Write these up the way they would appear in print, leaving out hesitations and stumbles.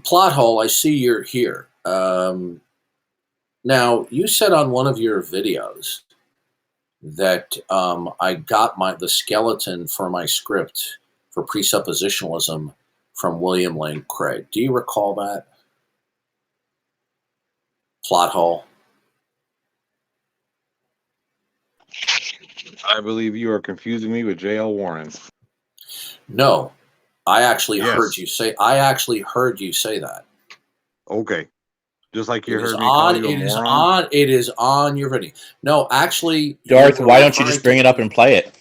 Plot hole, I see you're here. Now, you said on one of your videos that I got the skeleton for my script for presuppositionalism from William Lane Craig. Do you recall that? Plot hole. I believe you are confusing me with J.L. Warren. No, I actually Yes. heard you say. I actually heard you say that. Okay. Just like you It is heard me call you a It is moron. on. It is on your video. No, actually, Darth, were why don't you referring just bring it up and play it?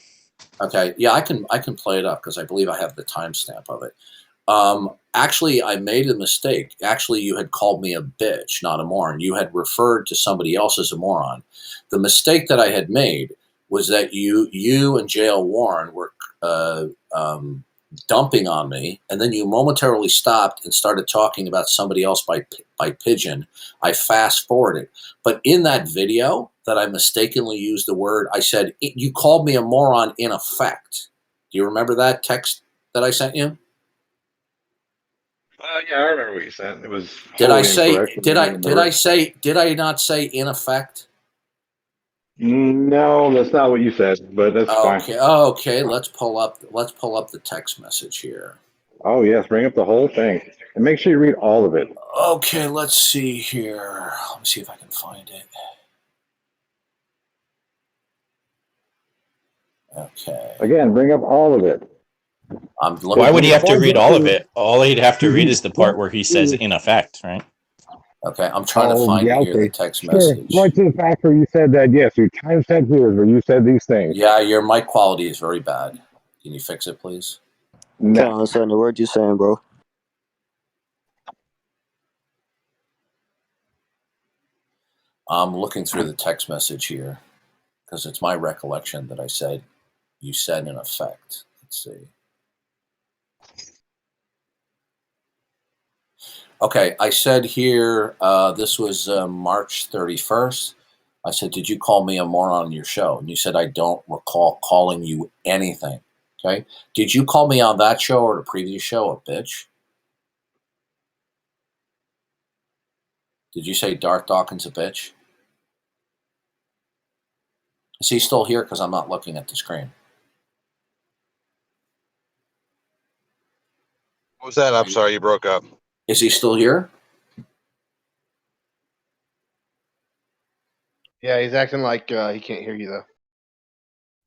Okay, yeah, I can play it up because I believe I have the timestamp of it. Actually, I made a mistake. Actually, you had called me a bitch, not a moron. You had referred to somebody else as a moron. The mistake that I had made was that you and J.L. Warren were dumping on me, and then you momentarily stopped and started talking about somebody else by pigeon. I fast forwarded, but in that video that I mistakenly used the word, I said you called me a moron in effect. Do you remember that text that I sent you? Yeah, I remember what you said. It was. Did I wholly say? incorrect. Did I not say in effect? No, that's not what you said, but that's fine. Okay. Let's pull up the text message here. Oh yes, bring up the whole thing and make sure you read all of it. Okay, let's see here. Let me see if I can find it. Okay. Again, bring up all of it. Why would he have to read all of it? All he'd have to read is the part where he says "in effect," right? Okay, I'm trying to find here the text message. Right to the fact where you said that, yes, your timestamp here is where you said these things. Yeah, your mic quality is very bad. Can you fix it, please? No. Can't understand the word you're saying, bro. I'm looking through the text message here because it's my recollection that I said you said in effect. Let's see. Okay, I said here, this was March 31st. I said, did you call me a moron on your show? And you said, I don't recall calling you anything. Okay. Did you call me on that show or the previous show a bitch? Did you say Darth Dawkins a bitch? Is he still here? Because I'm not looking at the screen. What was that? I'm sorry, you broke up. Is he still here? Yeah, he's acting like he can't hear you, though.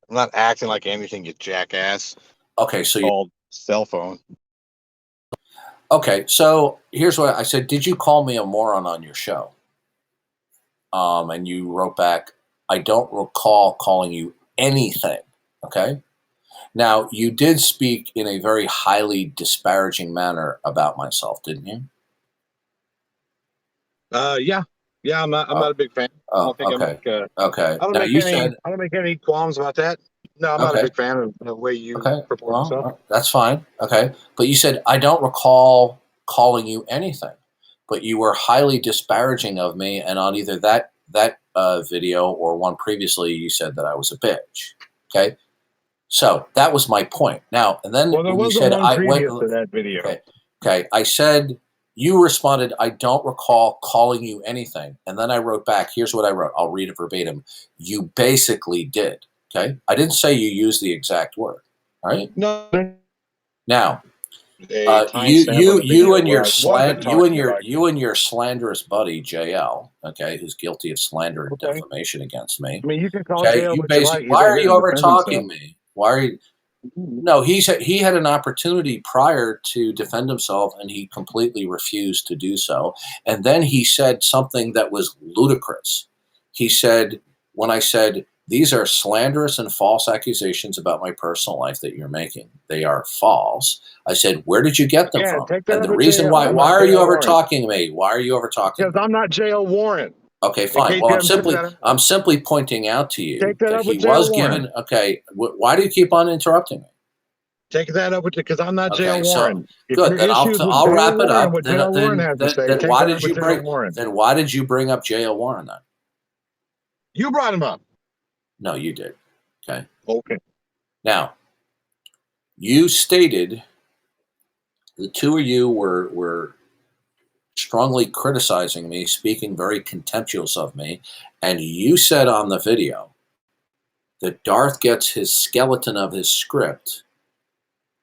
I'm not acting like anything, you jackass. Okay, so Called cell phone. Okay, so here's what I said. Did you call me a moron on your show? And you wrote back, I don't recall calling you anything. Okay. Now, you did speak in a very highly disparaging manner about myself, didn't you? Yeah, I'm not a big fan. I don't think okay. I don't make any qualms about that. No, I'm not a big fan of the way you purport yourself. That's fine. Okay. But you said, I don't recall calling you anything, but you were highly disparaging of me. And on either that video or one previously, you said that I was a bitch. Okay. So that was my point. Now, and then there you said, one previous to that video. Okay. I said, you responded, I don't recall calling you anything. And then I wrote back, here's what I wrote. I'll read it verbatim. You basically did. Okay. I didn't say you used the exact word. All right. No. Now, you and your slanderous buddy JL, okay, who's guilty of slander and defamation against me. I mean, you can call JL what you like. Why are you over talking me? Why are you? No, he had an opportunity prior to defend himself, and he completely refused to do so. And then he said something that was ludicrous. He said, when I said, these are slanderous and false accusations about my personal life that you're making, they are false. I said, where did you get them from? And the reason why are you over talking me? Why are you over talking? Because I'm not J.L. Warren. Okay, fine. Well, I'm simply pointing out to you that he was given. Okay, why do you keep on interrupting me? Take that up with you because I'm not J.L. Warren. Good. Then I'll wrap it up. Then why did you bring up J.L. Warren then? You brought him up. No, you did. Okay. Okay. Now, you stated the two of you were strongly criticizing me, speaking very contemptuous of me, and you said on the video that Darth gets his skeleton of his script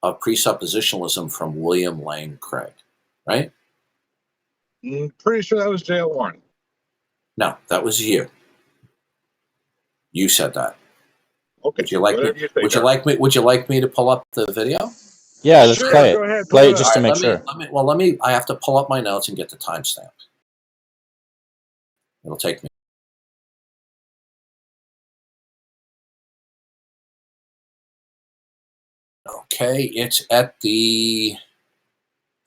of presuppositionalism from William Lane Craig, right? Pretty sure that was J.L. Warren. No, that was you. You said that. Okay. Would you like me? You say, would you like me? Would you like me to pull up the video? Yeah, let's sure, play it. go ahead, Play pull it it just up. to make Let sure. me. I have to pull up my notes and get the timestamp. It'll take me. Okay, it's at the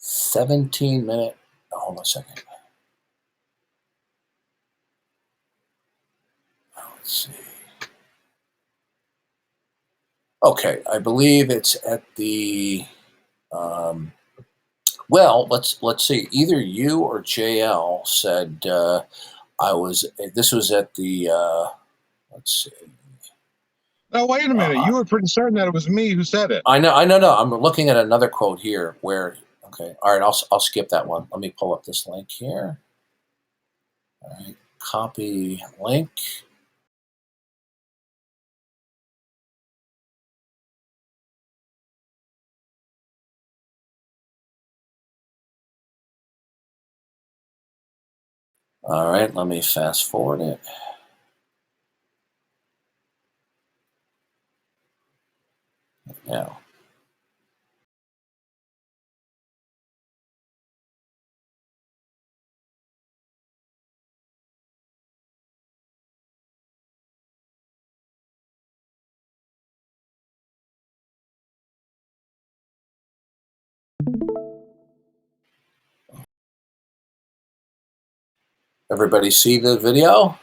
17-minute. Hold on a second. Let's see. Okay, I believe it's at the. Well, let's see. Either you or JL said I was. This was at the. Let's see. No, wait a minute. You were pretty certain that it was me who said it. I know. No, I'm looking at another quote here where. Okay, all right. I'll skip that one. Let me pull up this link here. All right, copy link. All right, let me fast forward it. Now. Everybody see the video?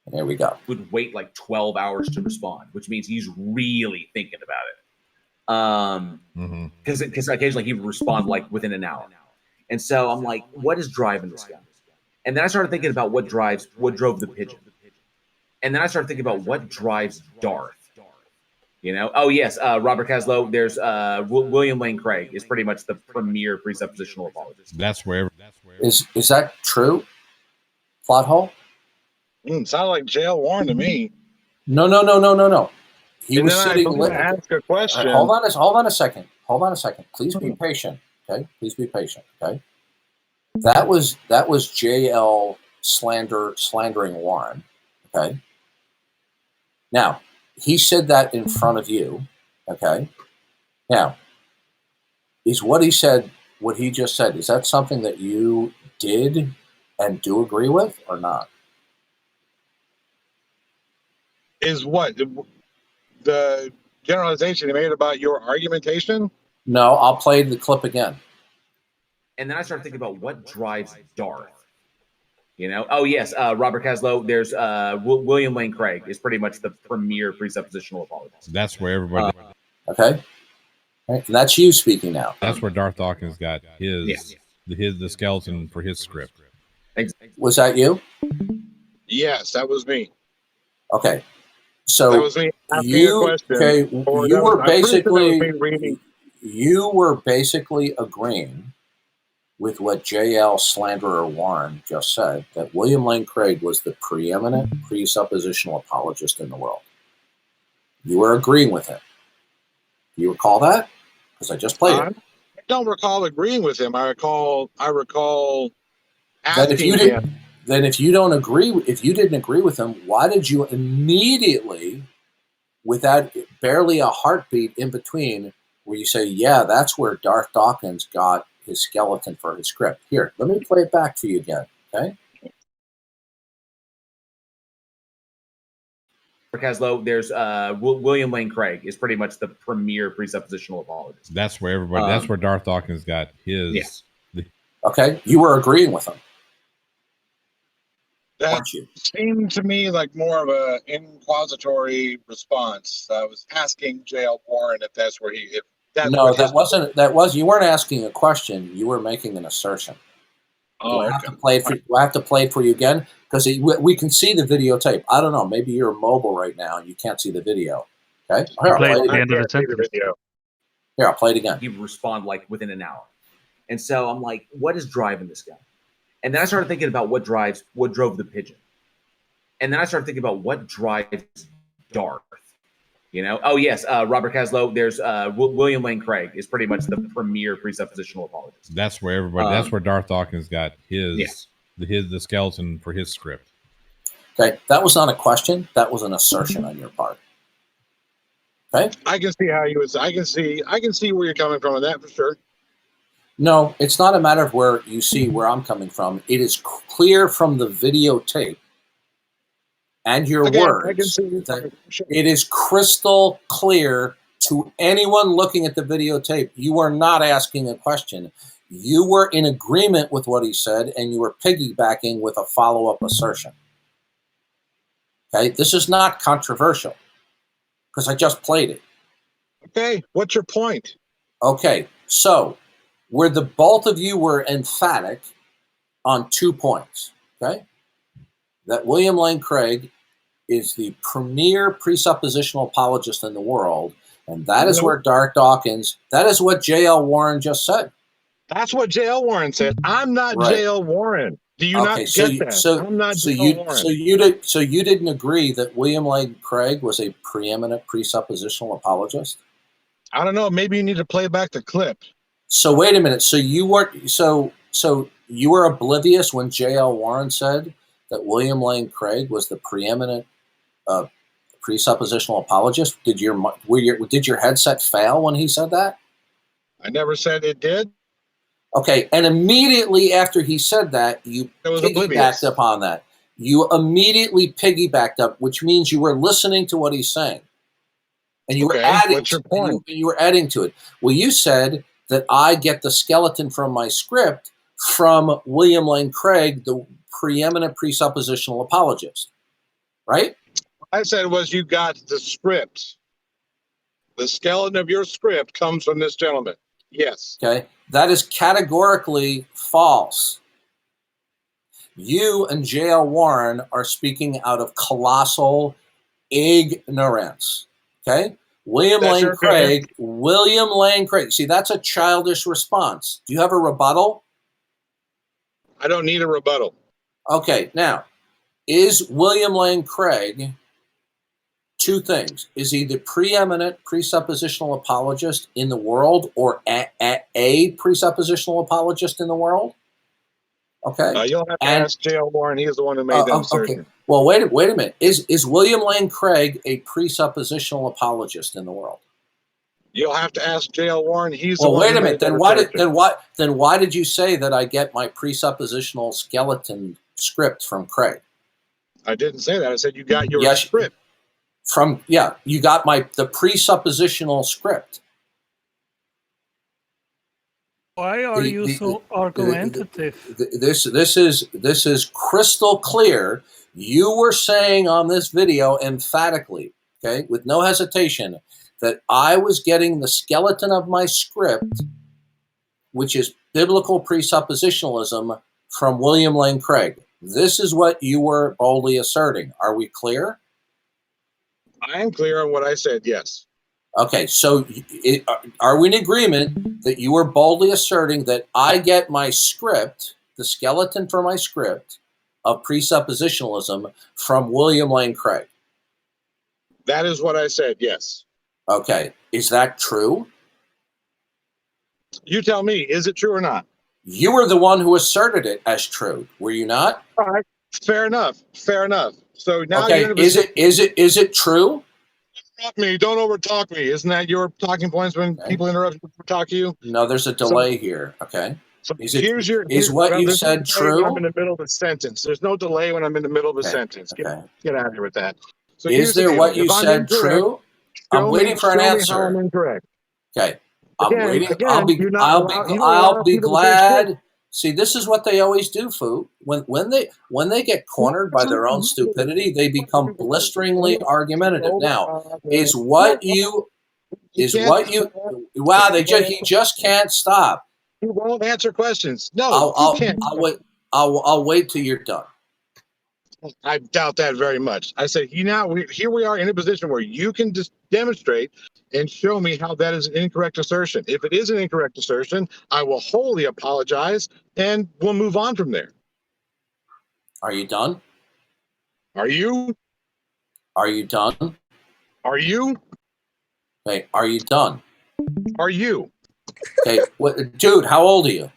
There we go. Would wait like 12 hours to respond, which means he's really thinking about it. Because occasionally he would respond like within an hour. And so I'm like, what is driving this guy? And then I started thinking about what drove the pigeon. And then I started thinking about what drives Darth. You know, oh yes, Robert Caslow. There's William Lane Craig is pretty much the premier presuppositional apologist. That's where. Is that true? Plot hole? Sounded like J.L. Warren to me. No. He and was then sitting. I was ask a question. Hold on a second. Please be patient. Okay. Please be patient. Okay. That was JL slandering Warren. Okay. Now he said that in front of you. Okay. Now, is what he said, what he just said, is that something that you did and do agree with or not? Is what? The generalization he made about your argumentation? No, I'll play the clip again. And then I started thinking about what drives Darth. You know, oh yes, Robert Caslow. There's William Lane Craig is pretty much the premier presuppositional apologist. That's where everybody. Okay. And that's you speaking now. That's where Darth Dawkins got the skeleton for his script. Was that you? Yes, that was me. Okay. So that was me asking a question. Okay, you were basically agreeing with what JL Slanderer Warren just said, that William Lane Craig was the preeminent presuppositional apologist in the world. You were agreeing with him. Do you recall that? Because I just played it. I don't recall agreeing with him. I recall asking him. Then if you don't agree, if you didn't agree with him, why did you immediately, without barely a heartbeat in between, where you say, yeah, that's where Darth Dawkins got his skeleton for his script. Here, let me play it back for you again, okay? Caslow, there's William Lane Craig is pretty much the premier presuppositional apologist. That's where everybody. That's where Darth Dawkins got his. Yeah. Okay, you were agreeing with him. That seemed to me like more of an inquisitory response. I was asking J.L. Warren if that's where he. No, that wasn't. That was. You weren't asking a question. You were making an assertion. Oh, do I have to play it for you again? Because we can see the videotape. I don't know. Maybe you're mobile right now and you can't see the video. Okay. Here, I'll play it again. Here, I'll play it again. He would respond like within an hour. And so I'm like, what is driving this guy? And then I started thinking about what drove the pigeon. And then I started thinking about what drives Darth. Oh yes, Robert Caslow. There's William Lane Craig is pretty much the premier presuppositional apologist. That's where everybody. That's where Darth Dawkins got his Yeah. the skeleton for his script. Okay, that was not a question. That was an assertion on your part. Okay. I can see how you would. I can see where you're coming from on that for sure. No, it's not a matter of where you see where I'm coming from. It is clear from the videotape and your words. I can see sure. It is crystal clear to anyone looking at the videotape. You are not asking a question. You were in agreement with what he said, and you were piggybacking with a follow-up assertion. Okay, this is not controversial because I just played it. Okay, what's your point? Okay, so where the both of you were emphatic on 2 points, okay? That William Lane Craig is the premier presuppositional apologist in the world, and that is where Darth Dawkins, that is what J.L. Warren just said. That's what J.L. Warren said. I'm not J.L. Warren. Do you not get that? I'm not J.L. Warren. So you didn't agree that William Lane Craig was a preeminent presuppositional apologist? I don't know. Maybe you need to play back the clip. So wait a minute. So you weren't. So you were oblivious when J.L. Warren said that William Lane Craig was the preeminent presuppositional apologist. Did your headset fail when he said that? I never said it did. Okay, and immediately after he said that, you piggybacked upon that. You immediately piggybacked up, which means you were listening to what he's saying, and you were adding. What's your point? You were adding to it. Well, you said that I get the skeleton from my script from William Lane Craig, the preeminent presuppositional apologist, right? I said was you got the script. The skeleton of your script comes from this gentleman. Yes. Okay. That is categorically false. You and J.L. Warren are speaking out of colossal ignorance. Okay? William Lane Craig. See, that's a childish response. Do you have a rebuttal? I don't need a rebuttal. Okay. Now, is William Lane Craig two things? Is he the preeminent presuppositional apologist in the world, or a presuppositional apologist in the world? Okay. You'll have to ask J.L. Warren. He's the one who made that assertion. Okay. Well, wait a minute. Is William Lane Craig a presuppositional apologist in the world? You'll have to ask J.L. Warren. He's well. The one Wait a minute. Then why did you say that I get my presuppositional skeleton script from Craig? I didn't say that. I said you got your script. You got the presuppositional script. Why are you so argumentative? This is crystal clear. You were saying on this video emphatically, okay, with no hesitation, that I was getting the skeleton of my script, which is biblical presuppositionalism, from William Lane Craig. This is what you were boldly asserting. Are we clear? I am clear on what I said, yes. Okay, so are we in agreement that you were boldly asserting that I get my script, the skeleton for my script of presuppositionalism, from William Lane Craig? That is what I said, yes. Okay, is that true? You tell me, is it true or not? You were the one who asserted it as true, were you not? All right, fair enough. So now okay, is it true? Don't overtalk me. Isn't that your talking points when people interrupt you talk to you? No, there's a delay here. Okay. So is what you said true? I'm in the middle of a sentence. There's no delay when I'm in the middle of a sentence. Get out of here with that. So is there what you said true? I'm waiting for an answer. I'm incorrect. Okay. I'm waiting. I'll be glad. See, this is what they always do, Fu. When they get cornered by their own stupidity, they become blisteringly argumentative. Now, he just can't stop. He won't answer questions. No, I'll wait till you're done. I doubt that very much. I said, here we are in a position where you can just demonstrate and show me how that is an incorrect assertion. If it is an incorrect assertion, I will wholly apologize and we'll move on from there. Are you done? Are you? Are you done? Are you? Okay, are you done? Are you? Okay, dude, how old are you?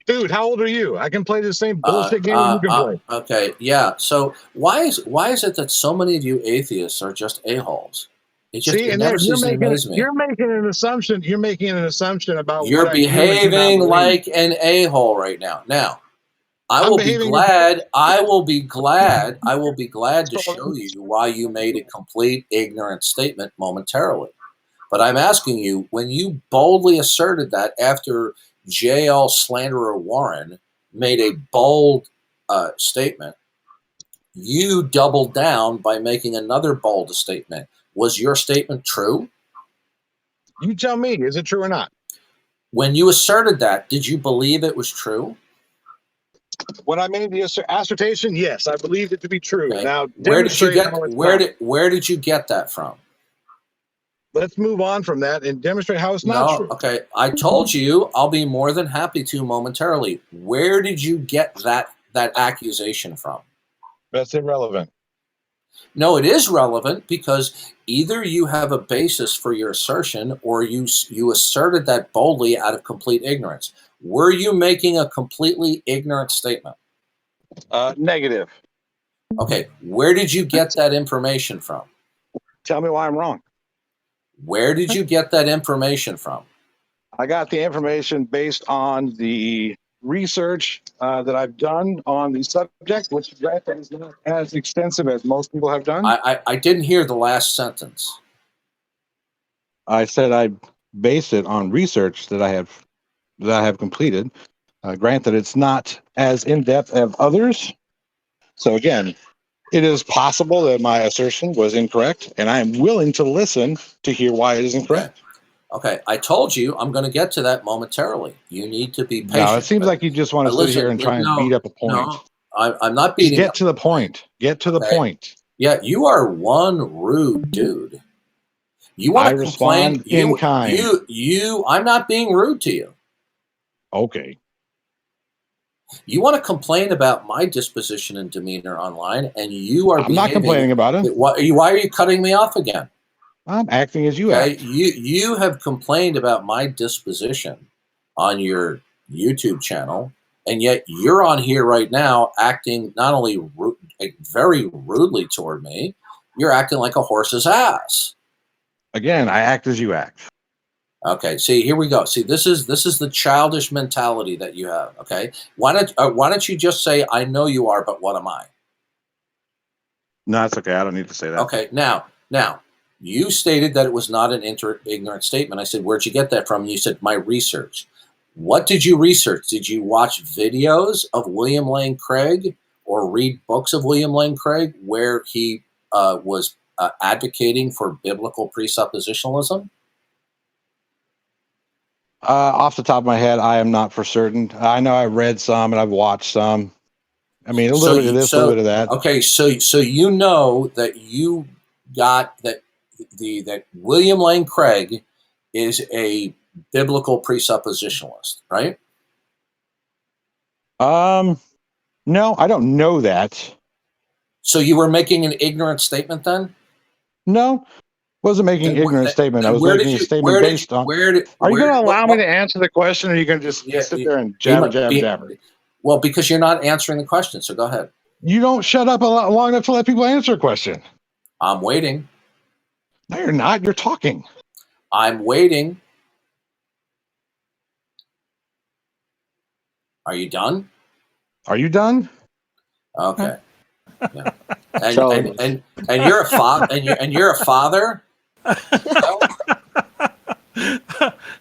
Dude, how old are you? I can play the same bullshit game you can play. Okay, yeah. So why is it that so many of you atheists are just a-holes? It never ceases to amaze me. You're making an assumption. You're making an assumption about You're what I do and do not behaving believe. like an a-hole right now. Now, I will be glad to show you why you made a complete ignorant statement momentarily. But I'm asking you, when you boldly asserted that after JL slanderer Warren made a bold statement, you doubled down by making another bold statement. Was your statement true? You tell me, is it true or not? When you asserted that, did you believe it was true? When I made the assertion, yes, I believed it to be true. Okay. Now, where did you get that from? Let's move on from that and demonstrate how it's not true. Okay. I told you I'll be more than happy to momentarily. Where did you get that accusation from? That's irrelevant. No, it is relevant because either you have a basis for your assertion or you asserted that boldly out of complete ignorance. Were you making a completely ignorant statement? Negative. Okay. Where did you get that information from? Tell me why I'm wrong. Where did you get that information from? I got the information based on the research that I've done on the subject, which is not as extensive as most people have done. I didn't hear the last sentence. I said I base it on research that I have completed. Granted, it's not as in-depth as others. So again, it is possible that my assertion was incorrect, and I am willing to listen to hear why it is incorrect. Okay. I told you I'm going to get to that momentarily. You need to be patient. No, it seems like you just want to sit here and try and beat up a point. No, I'm not beating. Get to the point. Get to the point. Yeah, you are one rude dude. You want to complain in kind. I'm not being rude to you. Okay. You want to complain about my disposition and demeanor online, and you are. I'm not complaining about it. Why are you cutting me off again? I'm acting as you act. You have complained about my disposition on your YouTube channel, and yet you're on here right now acting not only very rudely toward me, you're acting like a horse's ass. Again, I act as you act. Okay, see, here we go. See, this is the childish mentality that you have. Okay, why don't you just say, "I know you are, but what am I?" No, that's okay. I don't need to say that. Okay, now, you stated that it was not an ignorant statement. I said, "Where'd you get that from?" And you said, "My research." What did you research? Did you watch videos of William Lane Craig or read books of William Lane Craig where he was advocating for biblical presuppositionalism? Off the top of my head, I am not for certain. I know I read some and I've watched some. I mean, a little bit of this, a little bit of that. Okay, so you know that you got that that William Lane Craig is a biblical presuppositionalist, right? No, I don't know that. So you were making an ignorant statement then? No, wasn't making an ignorant statement. I was making a statement based on. Are you going to allow me to answer the question, or are you going to just sit there and jabber? Well, because you're not answering the question, so go ahead. You don't shut up long enough to let people answer a question. I'm waiting. No, you're not. You're talking. I'm waiting. Are you done? Are you done? Okay. Yeah. And you're a father. And you're a father.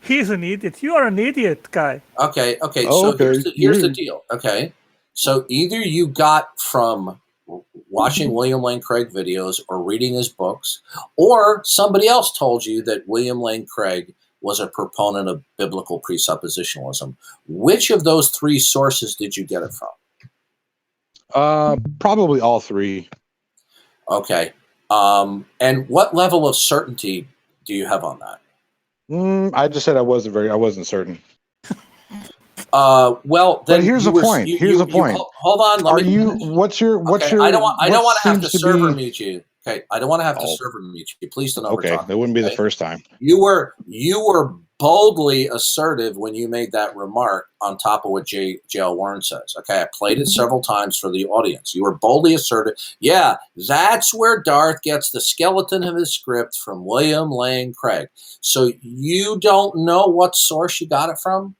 He's an idiot. You are an idiot, guy. Okay. So here's the deal. Okay. So either you got from watching William Lane Craig videos or reading his books, or somebody else told you that William Lane Craig was a proponent of biblical presuppositionalism. Which of those three sources did you get it from? Probably all three. Okay. And what level of certainty do you have on that? I just said I wasn't certain. Well, then but here's the point. Here's the point. Hold on. What's your? I don't want to have to server be... mute you. Okay, I don't want to have to server mute you. Please don't Okay, overtalk. that wouldn't be okay? the first time. You were boldly assertive when you made that remark on top of what J.L. Warren says. Okay, I played it several times for the audience. You were boldly assertive. Yeah, that's where Darth gets the skeleton of his script from William Lane Craig. So you don't know what source you got it from?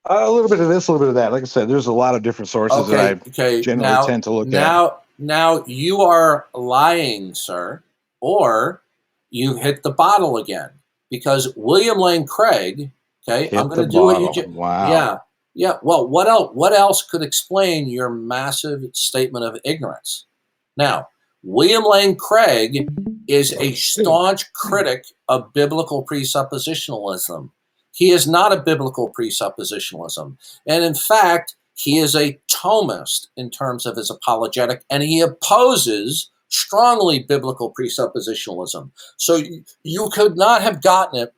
A little bit of this, a little bit of that. Like I said, there's a lot of different sources that I generally tend to look at. Now you are lying, sir, or you hit the bottle again. Because William Lane Craig, okay, I'm going to do what you just. Wow. Yeah. Well, what else could explain your massive statement of ignorance? Now, William Lane Craig is a staunch critic of biblical presuppositionalism. He is not a biblical presuppositionalism. And in fact, he is a Thomist in terms of his apologetic, and he opposes strongly biblical presuppositionalism. So you could not have gotten it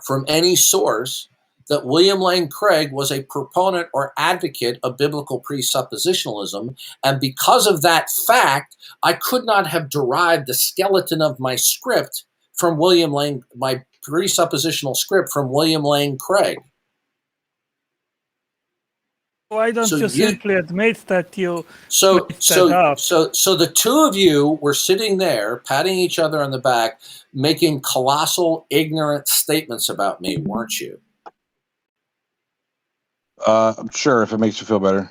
from any source that William Lane Craig was a proponent or advocate of biblical presuppositionalism. And because of that fact, I could not have derived the skeleton of my script from William Lane, my presuppositional script from William Lane Craig. Why don't you simply admit that you so the two of you were sitting there patting each other on the back, making colossal ignorant statements about me, weren't you? Sure, if it makes you feel better.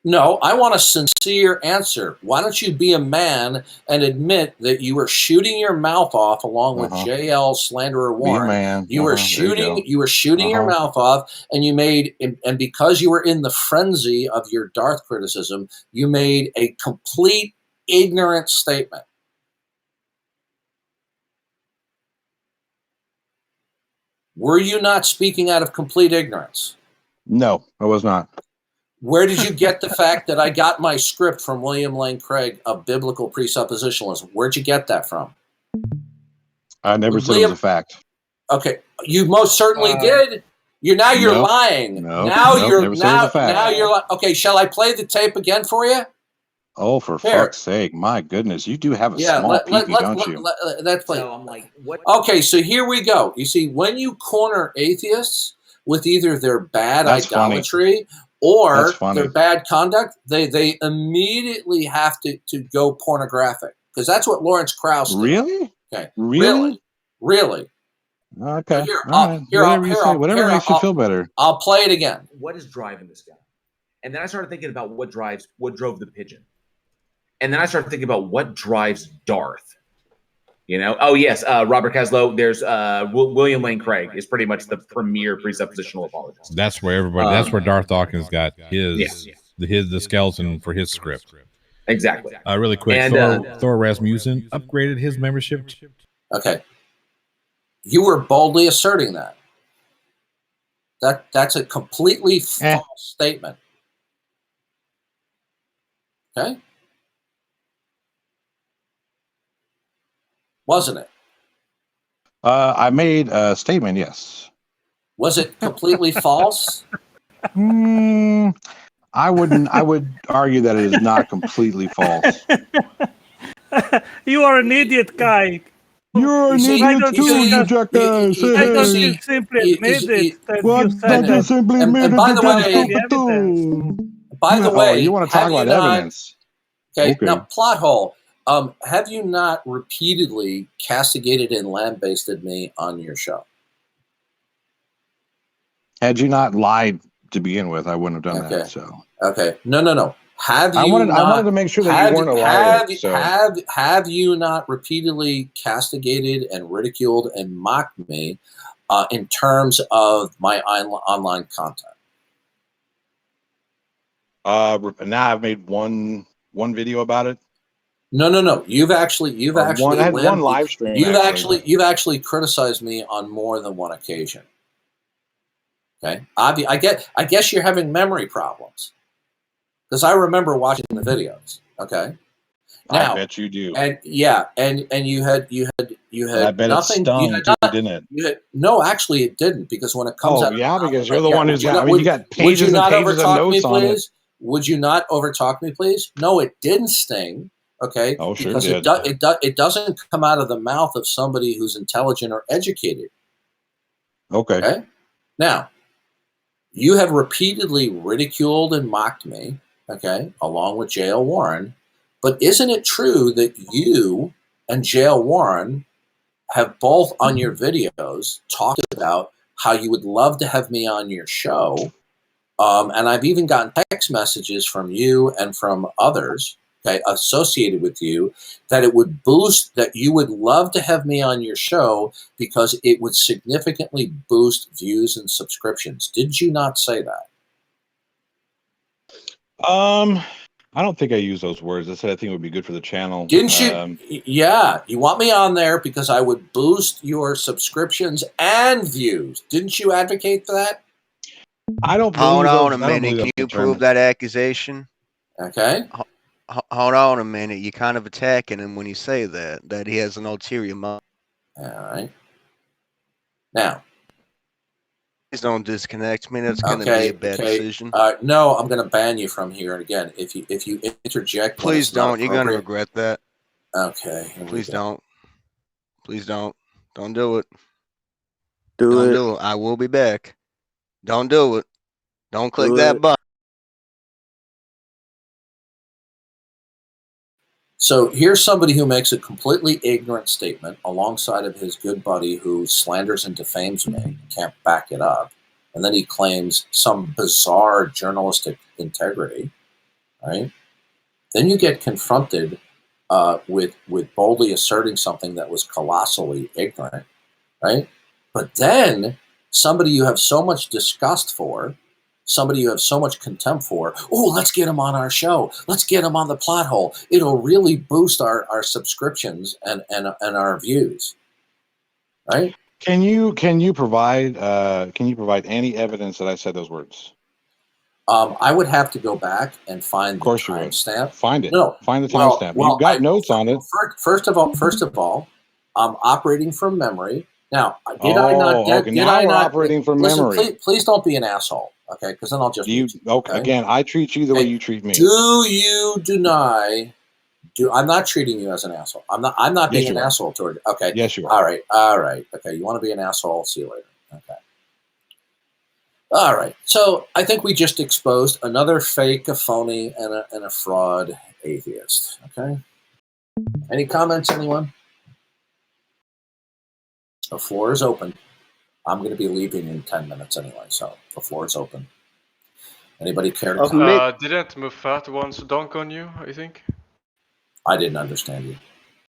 No, I want a sincere answer. Why don't you be a man and admit that you were shooting your mouth off along with JL Slanderer Warren? Man. You were shooting your mouth off, and you made, and because you were in the frenzy of your Darth criticism, you made a complete ignorant statement. Were you not speaking out of complete ignorance? No, I was not. Where did you get the fact that I got my script from William Lane Craig of biblical presuppositionalism? Where'd you get that from? I never said it was a fact. Okay, you most certainly did. You're lying. Now you're okay. Shall I play the tape again for you? Oh, for fuck's sake! My goodness, you do have a small peepee, don't you? That's play. So I'm like, what? Okay, so here we go. You see, when you corner atheists with either their bad idolatry or their bad conduct, they immediately have to go pornographic, because that's what Lawrence Krauss did. Really? Okay. Really? So Okay. whatever makes you feel better. I'll play it again. What is driving this guy? And then I started thinking about what drove the pigeon. And then I started thinking about what drives Darth. You know? Oh, yes. Robert Caslow, there's William Lane Craig is pretty much the premier presuppositional apologist. That's where everybody, that's where Darth Dawkins got the skeleton for his script. Exactly. Really quick, and, Thor Rasmussen upgraded his membership. Okay. You were boldly asserting that. That's a completely false statement. Okay? Wasn't it? I made a statement, yes. Was it completely false? I would argue that it is not completely false. You are an idiot, guy. You're an idiot too, you jackass. Why don't you simply admit it? Why don't you simply admit it? By the way, you want to talk about evidence? Okay, now plot hole. Have you not repeatedly castigated and lambasted me on your show? Had you not lied to begin with, I wouldn't have done that. So no. Have you? I wanted to make sure that you weren't a liar. Have you not repeatedly castigated and ridiculed and mocked me in terms of my online content? Now I've made one video about it. No. You've actually I had one live stream. You've actually criticized me on more than one occasion. Okay, I guess you're having memory problems, because I remember watching the videos. Okay, Now, I bet you do. And yeah, and you had I bet nothing. it stung too, didn't it? No, actually, it didn't, because when it comes out, Yeah, because you're the yeah, one who's got. You got would you pages and not pages of overtalk me, notes on it. please? Would you not overtalk me, please? No, it didn't sting. Okay, Oh, sure because did. it doesn't come out of the mouth of somebody who's intelligent or educated. Okay. Now, you have repeatedly ridiculed and mocked me, okay, along with J.L. Warren. But isn't it true that you and J.L. Warren have both on your videos talked about how you would love to have me on your show? And I've even gotten text messages from you and from others, okay, associated with you, that it would boost, that you would love to have me on your show because it would significantly boost views and subscriptions. Did you not say that? I don't think I used those words. I said I think it would be good for the channel. Didn't you? Yeah, you want me on there because I would boost your subscriptions and views. Didn't you advocate for that? I don't believe Hold on a those, I don't minute. believe Can those you terms. prove that accusation? Okay. Hold on a minute. You're kind of attacking him when you say that he has an ulterior motive. All right. Now, please don't disconnect me. That's going to be a bad decision. No, I'm going to ban you from here. And again, if you interject, please don't. You're going to regret that. Okay. Please don't. Please don't. Don't do it. Don't do it. I will be back. Don't do it. Don't click that button. So here's somebody who makes a completely ignorant statement alongside of his good buddy who slanders and defames me and can't back it up. And then he claims some bizarre journalistic integrity, right? Then you get confronted with boldly asserting something that was colossally ignorant, right? But then somebody you have so much disgust for, somebody you have so much contempt for, oh, let's get him on our show. Let's get him on the plot hole. It'll really boost our subscriptions and our views, right? Can you provide any evidence that I said those words? I would have to go back and find the timestamp. Find it. No, find the timestamp. You've got notes on it. First of all, I'm operating from memory. Now, did I not operating from memory? Please don't be an asshole, okay? Because then I'll just okay. Again, I treat you the way you treat me. Do you deny? I'm not treating you as an asshole. I'm not being an asshole toward you. Okay. Yes, you are. All right. Okay. You want to be an asshole? See you later. Okay. All right. So I think we just exposed another fake, a phony, and a fraud atheist. Okay. Any comments, anyone? The floor is open. I'm going to be leaving in 10 minutes anyway, so the floor is open. Anybody care to comment? Didn't Mufat once dunk on you, I think? I didn't understand you.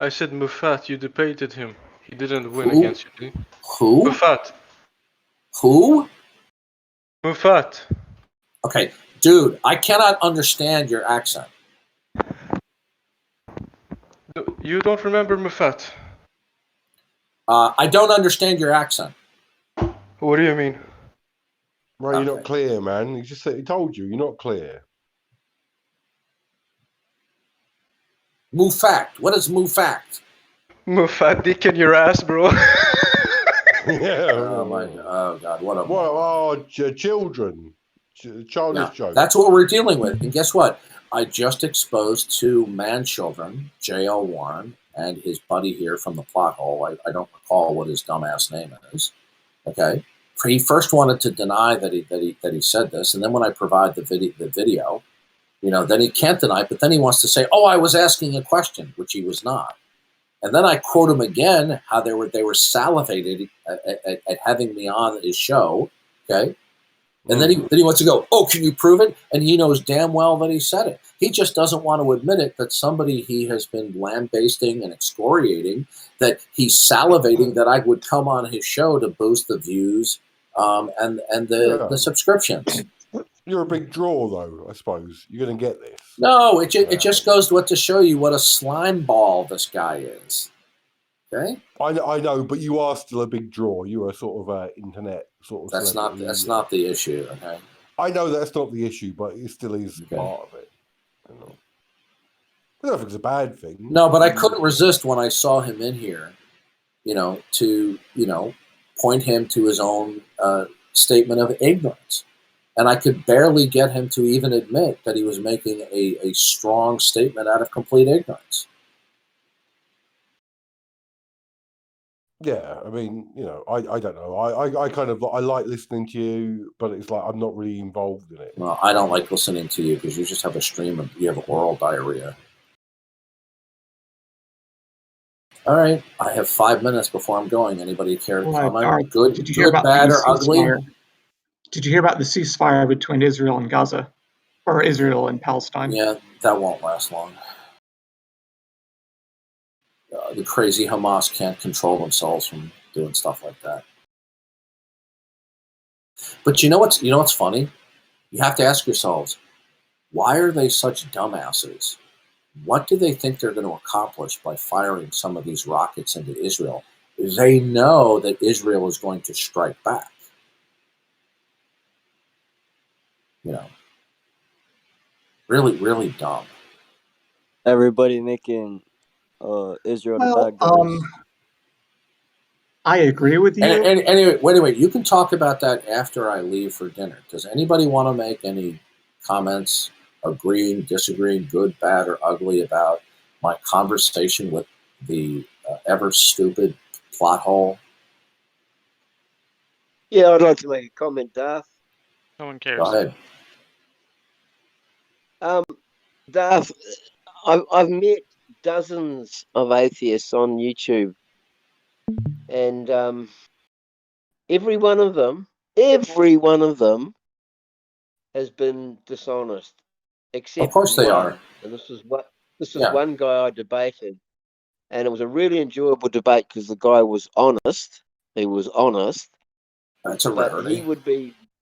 I said Mufat, you debated him. He didn't win against you, did he? Who? Mufat. Who? Mufat. Okay, dude, I cannot understand your accent. You don't remember Mufat? I don't understand your accent. What do you mean? Right, you're not clear, man. He just said, he told you, you're not clear. Mufat. What is Mufat? Mufat dick in your ass, bro. Yeah. Oh God, what a children. Childish joke. That's what we're dealing with. And guess what? I just exposed two man-children, J.L. Warren and his buddy here from the plot hole. I don't recall what his dumbass name is. Okay. He first wanted to deny that he said this, and then when I provide the video, then he can't deny it, but then he wants to say, "Oh, I was asking a question," which he was not. And then I quote him again how they were salivated at having me on his show. Okay. And then he wants to go, "Oh, can you prove it?" And he knows damn well that he said it. He just doesn't want to admit it, that somebody he has been lambasting and excoriating, that he's salivating that I would come on his show to boost the views and the subscriptions. You're a big draw, though, I suppose. You're going to get this. No, it just goes to show you what a slime ball this guy is. Okay? I know, but you are still a big draw. You are sort of internet sort of. That's not the issue. Okay. I know that's not the issue, but it still is part of it. I don't know if it's a bad thing. No, but I couldn't resist when I saw him in here, to, point him to his own statement of ignorance. And I could barely get him to even admit that he was making a strong statement out of complete ignorance. Yeah, I mean, I don't know. I kind of I like listening to you, but it's like I'm not really involved in it. Well, I don't like listening to you because you just have a stream of you have oral diarrhea. All right, I have 5 minutes before I'm going. Anybody care to comment? Good, did you hear about bad, the or ugly? ceasefire? Did you hear about the ceasefire between Israel and Gaza, or Israel and Palestine? Yeah, that won't last long. The crazy Hamas can't control themselves from doing stuff like that. But you know what's funny? You have to ask yourselves, why are they such dumbasses? What do they think they're going to accomplish by firing some of these rockets into Israel? They know that Israel is going to strike back. Really, really dumb. Everybody making Israel the bad guys. I agree with you. And anyway, wait. You can talk about that after I leave for dinner. Does anybody want to make any comments, agreeing, disagreeing, good, bad, or ugly about my conversation with the ever stupid plot hole? Yeah, I'd like to make a comment, Darth. No one cares. Go ahead. Darth, I've met dozens of atheists on YouTube, and every one of them has been dishonest, except Of course they are. And this is one guy I debated, and it was a really enjoyable debate because the guy was honest. He was honest. That's a rarity.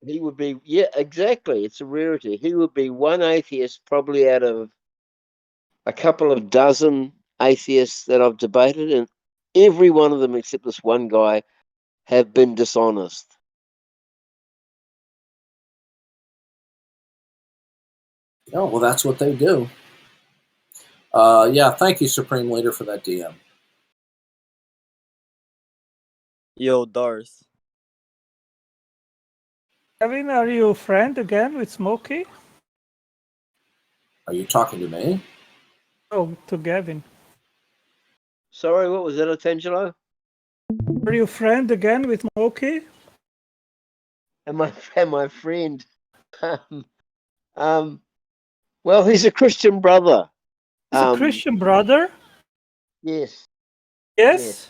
He would be, yeah, exactly. It's a rarity. He would be one atheist probably out of a couple of dozen atheists that I've debated, and every one of them except this one guy have been dishonest. Oh, well, that's what they do. Yeah, thank you, Supreme Leader, for that DM. Yo, Darth. Kevin, are you a friend again with Smokey? Are you talking to me? Oh, to Gavin. Sorry, what was that, Otangelo? Are you a friend again with Smokey? And my friend. Well, he's a Christian brother. He's a Christian brother? Yes. Yes?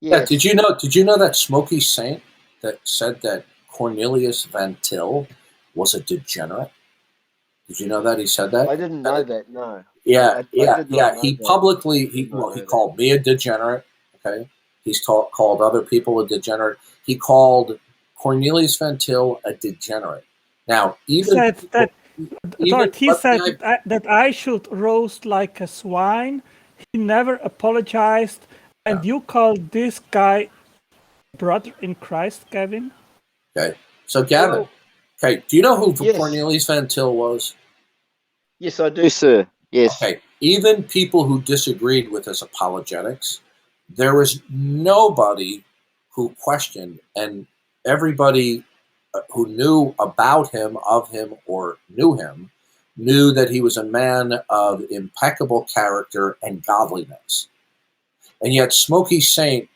Yeah, did you know that Smokey Saint that said that Cornelius Van Til was a degenerate? Did you know that he said that? I didn't know that. No. Yeah, I He publicly he called me a degenerate. Okay, he's called other people a degenerate. He called Cornelius Van Til a degenerate. Now, He said that I should roast like a swine. He never apologized, and you called this guy brother in Christ, Gavin? Okay, so Gavin, do you know who Cornelius Van Til was? Yes, I do, sir. Yes. Okay, even people who disagreed with his apologetics, there was nobody who questioned, and everybody who knew about him, of him, or knew him, knew that he was a man of impeccable character and godliness. And yet Smokey Saint,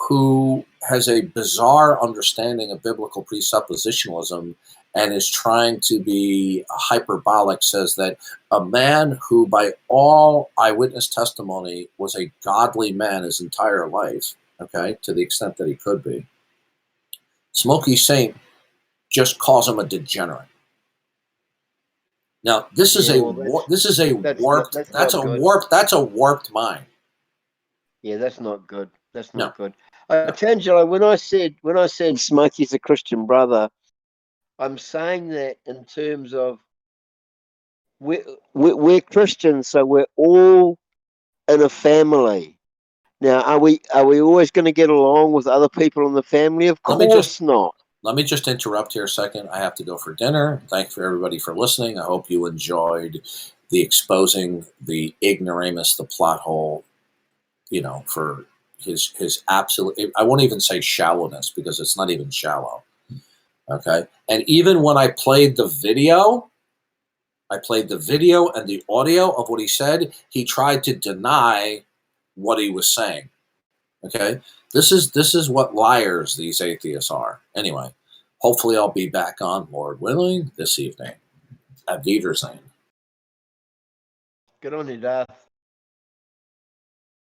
who has a bizarre understanding of biblical presuppositionalism and is trying to be hyperbolic, says that a man who, by all eyewitness testimony, was a godly man his entire life, okay, to the extent that he could be, Smokey Saint just calls him a degenerate. Now, this is a warped mind. Yeah, that's not good. That's not good. Tangelo, when I said Smokey's a Christian brother, I'm saying that in terms of we're Christians, so we're all in a family. Now, are we always going to get along with other people in the family? Of course not. Let me just interrupt here a second. I have to go for dinner. Thanks for everybody for listening. I hope you enjoyed the exposing the ignoramus, the plot hole, for his absolute, I won't even say shallowness because it's not even shallow. Okay. And even when I played the video and the audio of what he said, he tried to deny what he was saying. Okay. This is what liars these atheists are. Anyway, hopefully I'll be back on, Lord willing, this evening. At Wiedersehen. Good on you, Darth.